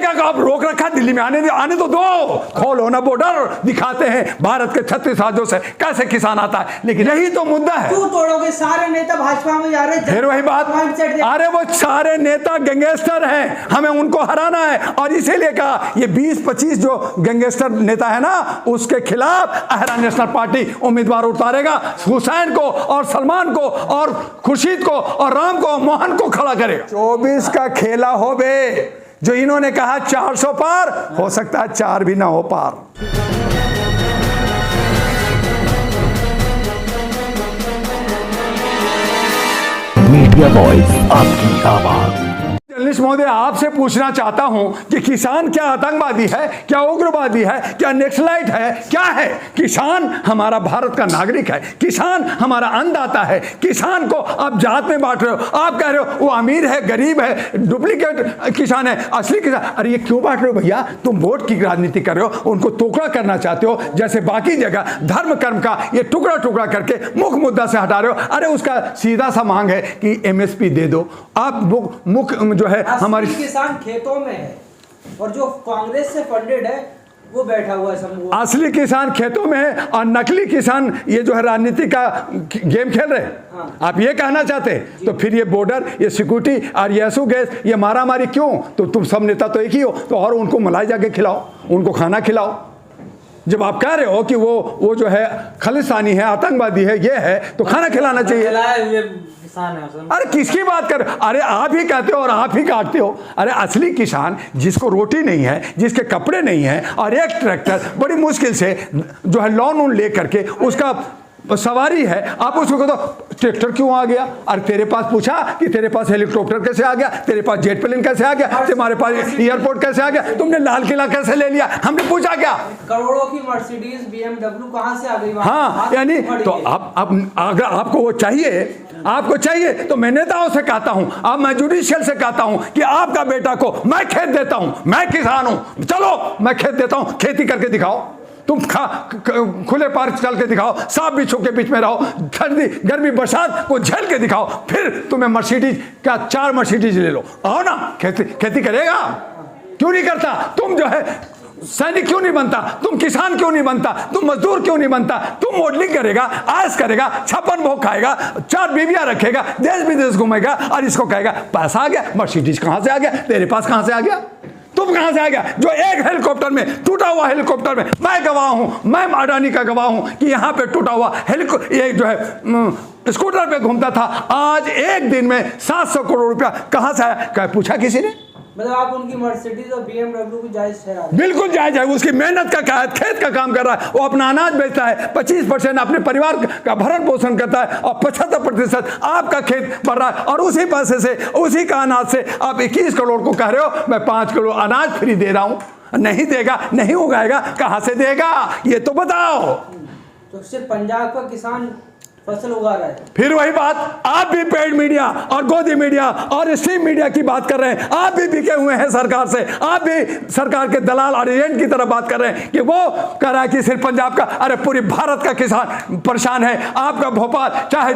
जगह का आप रोक रखा, दिल्ली में आने तो दो, खोलो ना बॉर्डर, दिखाते हैं भारत के 36 राज्यों से कैसे किसान आता है। लेकिन यही तो मुद्दा है। क्यों तोड़ोगे? सारे नेता भाजपा में जा रहे हैं। फिर वही बात, अरे वो सारे नेता गैंगस्टर हैं, हमें उनको हराना है। और इसीलिए कहा ये 20-25 जो गैंगस्टर नेता है ना, उसके खिलाफ अहरा नेशनल पार्टी उम्मीदवार उतारेगा। हुसैन को और सलमान को और खुर्शीद को और राम को, मोहन को खड़ा करेगा। 24 का खेला हो बे, जो इन्होंने कहा 400 पार, हो सकता है 4 भी ना हो पार। मीडिया वॉइस, आपकी आवाज। जर्नलिस्ट महोदय, आपसे पूछना चाहता हूं कि किसान क्या आतंकवादी है, क्या उग्रवादी है, क्या नक्सलाइट है, क्या है? किसान हमारा भारत का नागरिक है, किसान हमारा अन्नदाता है। किसान को आप जात में बांट रहे हो, आप कह रहे हो वो अमीर है, गरीब है, डुप्लीकेट किसान है, असली किसान। अरे ये क्यों बांट रहे हो भैया? तुम वोट की राजनीति कर रहे हो, उनको टुकड़ा करना चाहते हो, जैसे बाकी जगह धर्म कर्म का ये टुकड़ा टुकड़ा करके मुख्य मुद्दा से हटा रहे हो। अरे उसका सीधा सा मांग है कि MSP दे दो। आप मुख्य जो है हमारी किसान खेतों में है और जो कांग्रेस से फंडेड है वो बैठा हुआ है समूह। असली किसान खेतों में है और नकली किसान ये जो है राजनीति का गेम खेल रहे हैं। हाँ। आप ये कहना चाहते हैं? तो फिर ये बॉर्डर, ये सिक्योरिटी और ये असू गैस, ये मारामारी क्यों? तो तुम सब नेता तो एक ही हो, तो और उनको मलाई जाके खिलाओ, उनको खाना खिलाओ। जब आप कह रहे हो कि वो जो है खालिस्तानी है, आतंकवादी है, ये है, तो खाना खिलाना चाहिए। अरे किसकी बात कर? अरे आप ही कहते हो और आप ही काटते हो। अरे असली किसान जिसको रोटी नहीं है, जिसके कपड़े नहीं है, और एक ट्रैक्टर बड़ी मुश्किल से जो है लोन ले करके उसका सवारी है, आप उसको कहते हो ट्रैक्टर क्यों आ गया? और तेरे पास पूछा कि तेरे पास हेलीकॉप्टर कैसे आ गया, तेरे पास जेट प्लेन कैसे आ गया, तुम्हारे पास एयरपोर्ट कैसे आ गया, तुमने लाल किला कैसे ले लिया? हमने पूछा क्या? करोड़ों की मर्सिडीज BMW कहां से आ गई? हाँ, यानी तो अब अगर आपको वो चाहिए तो मैं नेताओं से कहता हूं, अब मैं जुडिशियल से कहता हूं कि आपका बेटा को मैं खेत देता हूं, मैं किसान हूं, चलो मैं खेत देता हूं, खेती करके दिखाओ। तुम खुले पार्क चल के दिखाओ, सांप बिच्छू के बीच में रहो, ठंडी गर्मी बरसात को झेल के दिखाओ, फिर तुम्हें मर्सिडीज क्या 4 मर्सिडीज ले लो, आओ ना, खेती करेगा। क्यों नहीं करता? तुम जो है सैनिक क्यों नहीं बनता? तुम किसान क्यों नहीं बनता? तुम मजदूर क्यों नहीं बनता? तुम मॉडलिंग करेगा, आयस करेगा, 56 भोग खाएगा, 4 बीवियां रखेगा, देश विदेश घूमेगा और इसको कहेगा पैसा आ गया। मर्सिडीज कहां से आ गया? तेरे पास कहां से आ गया? तुम कहां से आ गया? जो एक हेलीकॉप्टर में, टूटा हुआ हेलीकॉप्टर में, मैं गवाह हूं, मैं अडानी का गवाह हूं कि यहां पे टूटा हुआ ये जो है स्कूटर पे घूमता था, आज एक दिन में 700 करोड़ रुपया कहां से आया? क्या पूछा किसी ने? मतलब आप उनकी मर्सिडीज और BMW को जायज ठहरा? बिल्कुल जायज है। उसकी मेहनत का क्या है? खेत का काम कर रहा है, वो अपना अनाज बेचता है, 25% अपने परिवार का भरण पोषण करता है और 75% आपका खेत बढ़ रहा है। और उसी पैसे से, उसी का अनाज से आप 21 करोड़ को कह रहे हो मैं 5 करोड़ अनाज फ्री दे रहा हूं। नहीं देगा, नहीं उगाएगा, कहां से देगा? ये तो बताओ। तो सिर्फ पंजाब का किसान फसल उगा रहा है। फिर वही बात, आप भी पेड मीडिया और गोदी मीडिया और स्ट्रीम मीडिया की बात कर रहे हैं। आप भी बिके हुए हैं सरकार से, आप भी सरकार के दलाल और एजेंट की तरह बात कर रहे हैं कि वो कह रहा है कि सिर्फ पंजाब का, अरे पूरी भारत का किसान परेशान है। आपका भोपाल चाहे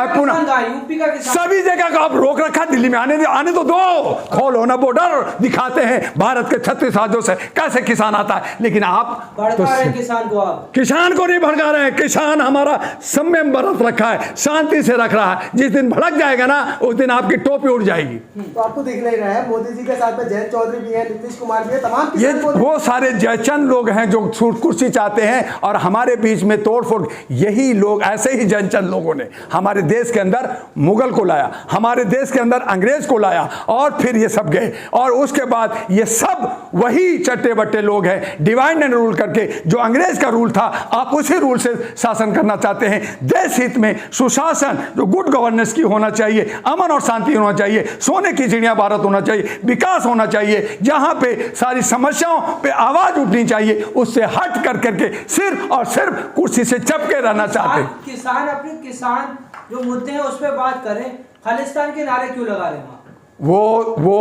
पुणे, यूपी का किसान, सभी जगह का आप रोक रखा, दिल्ली में आने तो दो, खोलो ना बॉर्डर, दिखाते हैं भारत के 36 राज्यों से कैसे किसान आता है। लेकिन आप भड़का रहे हैं किसान को। आप किसान को नहीं भड़का रहे हैं। किसान हमारा संयम बरत रखा है, शांति से रख रहा है। जिस दिन भड़क जाएगा ना, उस दिन आपकी टोपी उड़ जाएगी। तो आपको दिख नहीं रहा है मोदी जी के साथ में जयंत चौधरी भी है, नीतीश कुमार भी है, तमाम ये वो सारे जयचंद लोग हैं जो कुर्सी चाहते हैं और हमारे बीच में तोड़फोड़। यही लोग, ऐसे ही जयचंद लोगों ने हमारे देश के अंदर मुगल को लाया, हमारे देश के अंदर अंग्रेज को लाया और फिर ये सब गए। और उसके बाद ये सब वही चट्टे बट्टे लोग हैं, डिवाइड एंड रूल करके, जो अंग्रेज का रूल था आप उसी रूल से शासन करना चाहते हैं। देश हित में सुशासन, जो गुड गवर्नेंस की होना चाहिए, अमन और शांति होना चाहिए, सोने की चिड़िया भारत होना चाहिए, विकास होना चाहिए, जहां पे सारी समस्याओं पे आवाज उठनी चाहिए, उससे हट कर करके सिर्फ और सिर्फ कुर्सी से चपके रहना चाहते हैं। किसान अपने किसान जो मुद्दे हैं उस पर बात करें, खालिस्तान के नारे क्यों लगा रहे हैं? वो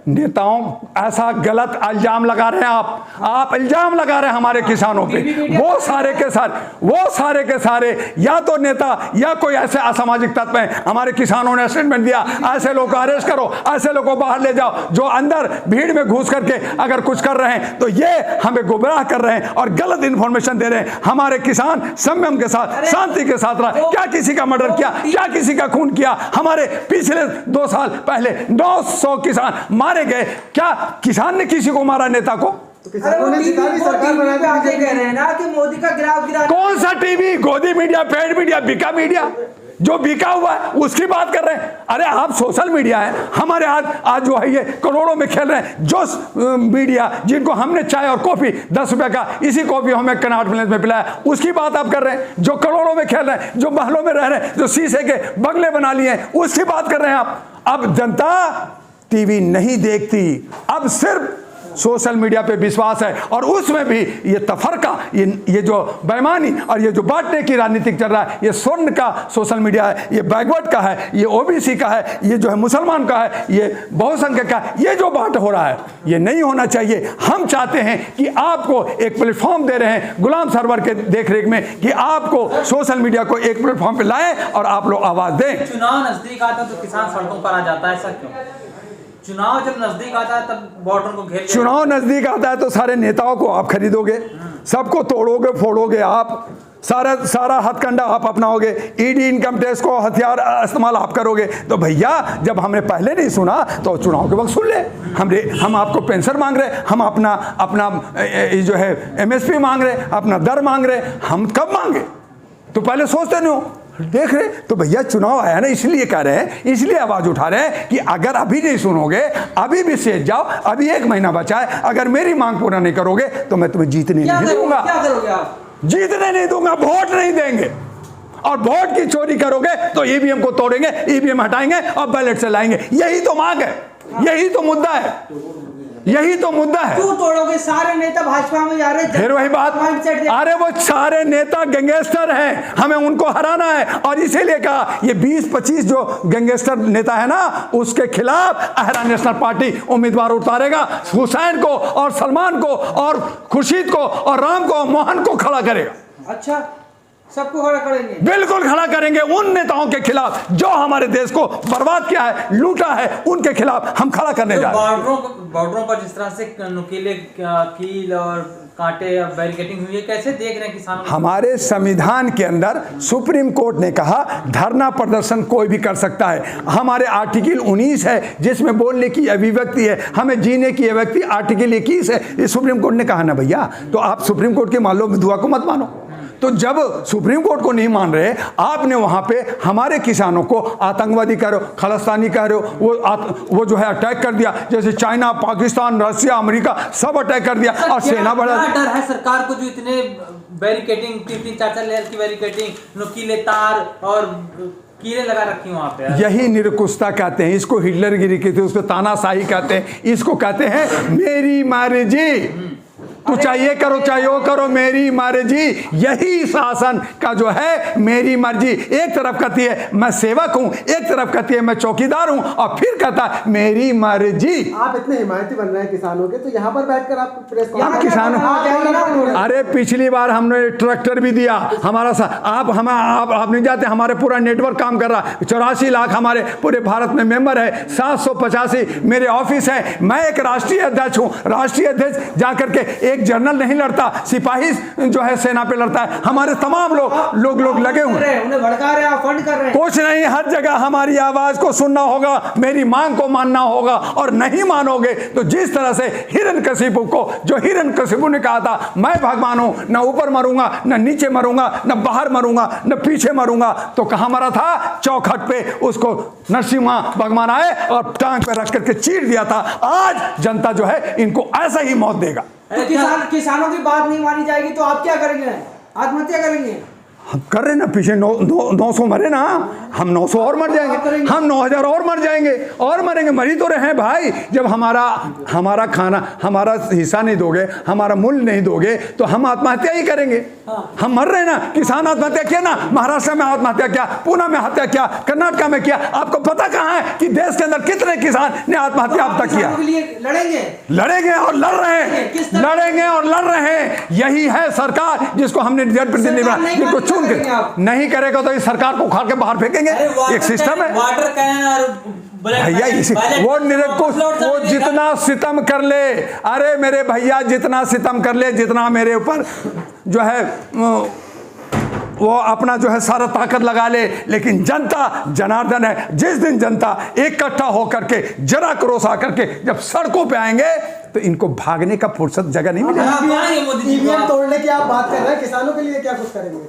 नेताओं ऐसा गलत इल्जाम लगा रहे हैं, आप इल्जाम लगा रहे हैं हमारे किसानों पे। वो सारे के सारे या तो नेता या कोई ऐसे असामाजिक तत्व हैं। हमारे किसानों ने स्टेटमेंट दिया, ऐसे लोगों को अरेस्ट करो, ऐसे लोगों को बाहर ले जाओ जो अंदर भीड़ में घुस करके अगर कुछ कर रहे हैं तो ये हमें गुमराह कर रहे हैं और गलत इंफॉर्मेशन दे रहे हैं। हमारे किसान संयम के साथ, शांति के साथ रहा। क्या किसी का मर्डर किया, क्या किसी का खून किया? हमारे पिछले 2 साल पहले 900 किसान मारे गए। क्या किसान ने किसी को मारा, नेता को? तो किसानों ने जितानी सरकार बना दी। आके कह रहे हैं ना कि मोदी का गिराव गिरा। कौन सा टीवी? गोदी मीडिया, पेड मीडिया, बिका मीडिया, जो बिका हुआ है उसकी बात कर रहे हैं। अरे आप सोशल मीडिया है, हमारे आज जो है ये करोड़ों में खेल रहे हैं। जो मीडिया जिनको हमने चाय और कॉफी 10 रुपए का इसी कॉफी हमें कनाट प्लेस में पिलाया, उसकी बात आप कर रहे हैं। जो करोड़ों में खेल रहे हैं, जो महलों में रह रहे हैं, जो शीशे के बंगले बना लिए हैं, उसकी बात कर रहे हैं आप। अब जनता टीवी नहीं देखती, अब सिर्फ सोशल मीडिया पे विश्वास है। और उसमें भी ये तफरका, ये जो बेईमानी और ये जो बांटने की राजनीति चल रहा है, ये स्वर्ण का सोशल मीडिया है, ये बैकवर्ड का है, ये ओबीसी का है, ये जो है मुसलमान का है, ये बहुसंख्यक का है। ये जो बांट हो रहा है ये नहीं होना चाहिए। हम चाहते हैं कि आपको एक प्लेटफॉर्म दे रहे हैं गुलाम सरवर के देखरेख में, कि आपको सोशल मीडिया को एक प्लेटफॉर्म पे लाएं और आप लोग आवाज दें। चुनाव नजदीक आता है तो किसान सड़कों पर आ जाता है, ऐसा क्यों? चुनाव जब नजदीक आता है तब बॉर्डर को घेर, चुनाव नजदीक आता है तो सारे नेताओं को आप खरीदोगे, सबको तोड़ोगे फोड़ोगे, आप सारा हथकंडा आप अपनाओगे, ईडी इनकम टैक्स को हथियार इस्तेमाल आप करोगे। तो भैया जब हमने पहले नहीं सुना तो चुनाव के वक्त सुन ले। हम आपको पेंशन मांग रहे, हम अपना जो है एमएसपी मांग रहे, अपना दर मांग रहे, हम कब मांगे? तो पहले सोचते नहीं हो, देख रहे। तो भैया चुनाव आया ना, इसलिए कह रहे हैं, इसलिए आवाज उठा रहे हैं कि अगर अभी नहीं सुनोगे, अभी भी सेज जाओ, अभी 1 महीना बचा है, अगर मेरी मांग पूरा नहीं करोगे तो मैं तुम्हें जीतने नहीं दूंगा। क्या करोगे आप? जीतने नहीं दूंगा, वोट नहीं देंगे। और वोट की चोरी करोगे तो ईवीएम को तोड़ेंगे, ईवीएम हटाएंगे और बैलेट से लाएंगे। यही तो मांग है, यही तो मुद्दा है, यही तो मुद्दा है। क्यों तोड़ोगे? सारे नेता भाजपा में जा रहे हैं। फिर वही बात, अरे वो सारे नेता गैंगस्टर हैं, हमें उनको हराना है। और इसीलिए कहा ये 20-25 जो गैंगस्टर नेता है ना, उसके खिलाफ अहरा नेशनल पार्टी उम्मीदवार उतारेगा। हुसैन को और सलमान को और खुर्शीद को और राम को, मोहन को खड़ा करेगा। अच्छा, सबको खड़ा करेंगे? बिल्कुल खड़ा करेंगे। उन नेताओं के खिलाफ जो हमारे देश को बर्बाद किया है, लूटा है, उनके खिलाफ हम खड़ा करने जा रहे हैं। बॉर्डरों पर जिस तरह से नुकीले कील और कांटे और बैरिकेडिंग हुई है, कैसे देख रहे हैं किसानों? हमारे संविधान के अंदर सुप्रीम कोर्ट ने कहा धरना प्रदर्शन कोई भी कर सकता है। हमारे आर्टिकल 19 है जिसमें बोलने की अभिव्यक्ति है, हमें जीने की अभिव्यक्ति आर्टिकल 21 है। ये सुप्रीम कोर्ट ने कहा ना भैया, तो आप सुप्रीम कोर्ट के मान लो, दुआ को मत मानो। तो जब सुप्रीम कोर्ट को नहीं मान रहे, आपने वहां पे हमारे किसानों को आतंकवादी कह रहे हो, खालिस्तानी कह रहे हो, वो जो है अटैक कर दिया। जैसे चाइना, पाकिस्तान, रशिया, अमेरिका सब अटैक कर दिया और सेना बढ़ा। डर है सरकार को जो इतने बैरिकेडिंग, 3-4 लेयर की बैरिकेडिंग, नुकीले तार और कीड़े लगा रखी वहां पे? यही निरकुशता कहते हैं, इसको हिटलरगिरी कहते हैं, उसको तानाशाही कहते हैं, इसको कहते हैं मेरी मर्जी। तू चाहिए करो, चाहे वो करो, मेरी मर्जी। यही शासन का जो है मेरी मर्जी। एक तरफ कहती है मैं सेवक हूं, एक तरफ कहती है मैं चौकीदार हूं, और फिर कहता है मेरी मर्जी। आप इतने हिमायती बन रहे हैं किसानों के, तो यहाँ पर बैठकर आप प्रेस किसानों, अरे पिछली बार हमने ट्रैक्टर भी दिया हमारा आप नहीं जाते, हमारे पूरा नेटवर्क काम कर रहा। 84 लाख हमारे पूरे भारत में मेंबर है, 785 मेरे ऑफिस है। मैं एक राष्ट्रीय अध्यक्ष हूं। राष्ट्रीय अध्यक्ष जाकर के एक जनरल नहीं लड़ता, सिपाही जो है सेना पे लड़ता है। हमारे तमाम लोग लगे हुए हैं, उन्हें भड़का रहे हैं, फंड कर रहे हैं। कुछ नहीं, हर जगह हमारी आवाज को सुनना होगा, मेरी मांग को मानना होगा। और नहीं मानोगे तो जिस तरह से हिरण्यकशिपु को, जो हिरण्यकशिपु ने कहा था मैं भगवान हूं, न ऊपर मरूंगा, न नीचे मरूंगा, न बाहर मरूंगा, न पीछे मरूंगा, तो कहां मरा था? चौखट पे। उसको नरसिम्हा भगवान आए और टांग पे रख करके चीर दिया था। आज जनता जो है इनको ऐसा ही मौत देगा। तो किसानों की बात नहीं मानी जाएगी तो आप क्या करेंगे? आत्महत्या करेंगे? हम कर रहे ना, पीछे 900 मरे ना, हम 900 और मर जाएंगे, हम 9000 और मर जाएंगे और मरेंगे, मरी तो रहे हैं भाई। जब हमारा खाना, हमारा हिस्सा नहीं दोगे, हमारा मूल्य नहीं दोगे तो हम आत्महत्या ही करेंगे। हम मर रहे हैं ना, किसान आत्महत्या किया ना, महाराष्ट्र में आत्महत्या किया, पुणे में हत्या किया, कर्नाटक में किया। आपको पता कहाँ है कि देश के अंदर कितने किसान ने आत्महत्या अब तक किया? किसानों के लिए लड़ेंगे और लड़ रहे हैं, लड़ेंगे और लड़ रहे हैं। यही है सरकार जिसको हमने जनप्रतिनिधि बनाया, जिनको चुन के नहीं करेगा तो इस सरकार को उखाड़ के बाहर फेंकेंगे। एक सिस्टम है वाटर कैन और भैया, इसी वो निरंकुश, वो जितना सितम कर ले, अरे मेरे भैया जितना सितम कर ले, जितना मेरे ऊपर जो है वो अपना जो है सारा ताकत लगा ले, लेकिन जनता जनार्दन है। जिस दिन जनता इकट्ठा होकर के जरा क्रोश आकर के जब सड़कों पे आएंगे तो इनको भागने का फुर्सत जगह नहीं मिलेगी। ईवीएम तोड़ने की आप बात कर रहे हैं, किसानों के लिए क्या कुछ करेंगे?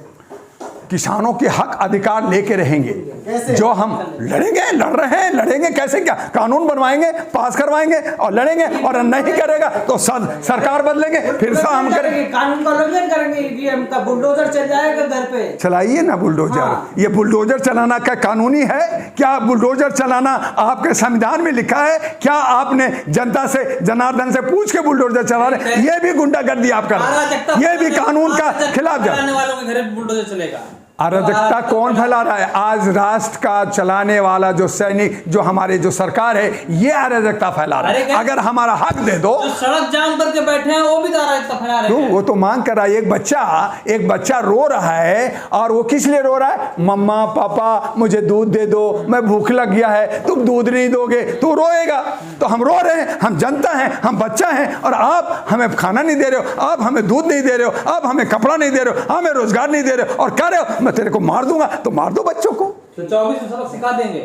किसानों के हक अधिकार लेके रहेंगे, कैसे? जो हम लड़ेंगे, लड़ रहे हैं, लड़ेंगे कैसे, क्या कानून बनवाएंगे, पास करवाएंगे और लड़ेंगे, और नहीं करेगा तो सरकार बदलेंगे, फिर से हम करेंगे, कानून का उल्लंघन करेंगे, ईवीएम का बुलडोजर चल जाएगा घर पे। चलाइए ना बुलडोजर। हाँ। ये बुलडोजर चलाना क्या कानूनी है? क्या बुलडोजर चलाना आपके संविधान में लिखा है? क्या आपने जनता से, जनार्दन से पूछ के बुलडोजर चला रहे? ये भी गुंडागर्दी आप कर रहे हैं, ये भी कानून का खिलाफ जा। वालों के घर बुलडोजर चलेगा। अराजकता कौन फैला रहा है? आज राष्ट्र का चलाने वाला जो सैनिक, जो हमारे जो सरकार है, ये अराजकता फैला रहा है। अगर हमारा हक दे दो, जो सड़क जाम करके बैठे हैं वो भी तो अराजकता फैला रहे तो हैं। वो तो मांग कर रहा है। एक बच्चा रो रहा है, और वो किस लिए रो रहा है? मम्मा पापा मुझे दूध दे दो, मैं भूख लग गया है, तुम दूध नहीं दोगे तो रोएगा। तो हम रो रहे हैं, हम जनता हैं, हम बच्चा हैं, और आप हमें खाना नहीं दे रहे हो, आप हमें दूध नहीं दे रहे हो, आप हमें कपड़ा नहीं दे रहे हो, हमें रोजगार नहीं दे रहे हो, और कह रहे हो मैं तेरे को मार दूंगा। तो मार दो बच्चों को। तो 24 में सबक सिखा देंगे।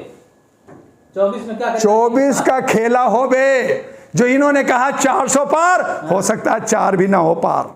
24 में क्या करेंगे? 24 का खेला हो बे। जो इन्होंने कहा 400 पार, हो सकता है 4 भी ना हो पार।